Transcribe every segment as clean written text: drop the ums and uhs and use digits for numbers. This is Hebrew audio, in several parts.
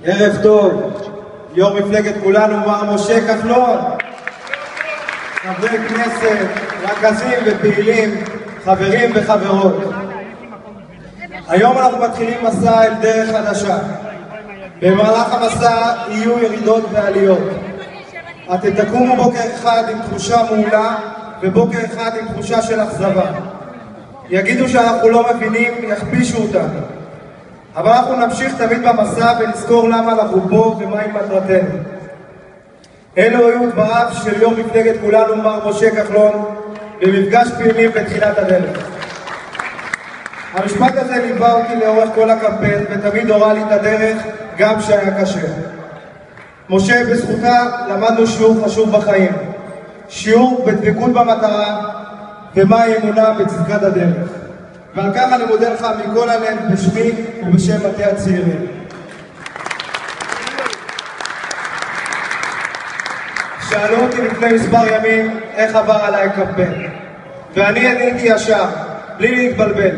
ערב טוב, יו"ר מפלגת כולנו מר משה כחלון, חברי כנסת, רכזים ופעילים, חברים וחברות. היום אנחנו מתחילים מסע אל דרך חדשה. במהלך המסע יהיו ירידות ועליות. אתם תקומו בוקר אחד עם תחושה מעולה ובוקר אחד עם תחושה של אכזבה. יגידו שאנחנו לא מבינים, יכפישו אותנו. אבל אנחנו נמשיך תמיד במסע ונזכור למה אנחנו פה ומהי מטרתנו. אלו היו דבריו של יו"ר מפלגת כולנו מר משה כחלון במפגש פעילים בתחילת הדרך. המשפט הזה ליווה אותי לאורך כל הקמפיין ותמיד הורה לי את הדרך גם שהיה קשה. משה, בזכותה למדנו שיעור חשוב בחיים, שיעור בדבקות במטרה ומהי אמונה בצדקת הדרך. ועל כך אני מודה לך מכל הלב בשמי ובשם מטה הצעירים. שאלו אותי לפני מספר ימים איך עבר עליי קמפיין, ואני עניתי ישר, בלי להתבלבל.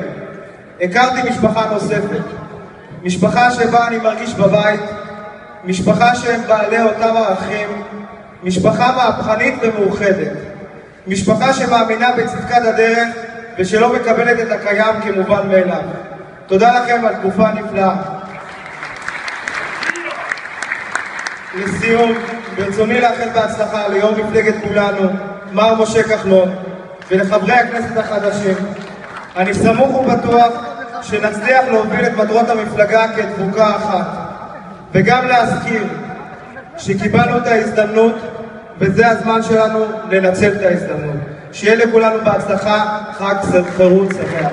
הכרתי משפחה נוספת, משפחה שבה אני מרגיש בבית, משפחה שהם בעלי אותם ערכים, משפחה מהפכנית ומאוחדת, משפחה שמאמינה בצדקת הדרך ושלא מקבלת את הקיים כמובן מאליו. תודה לכם על תקופה נפלאה. לסיום, ברצוני לאחל בהצלחה ליו"ר מפלגת כולנו מר משה כחלון ולחברי הכנסת החדשים. אני סמוך ובטוח שנצליח להוביל את מטרות המפלגה כדבוקה אחת, וגם להזכיר שקיבלנו את ההזדמנות וזה הזמן שלנו לנצל את ההזדמנות. שיהיה לכולנו בהצלחה, חג חירות שמח.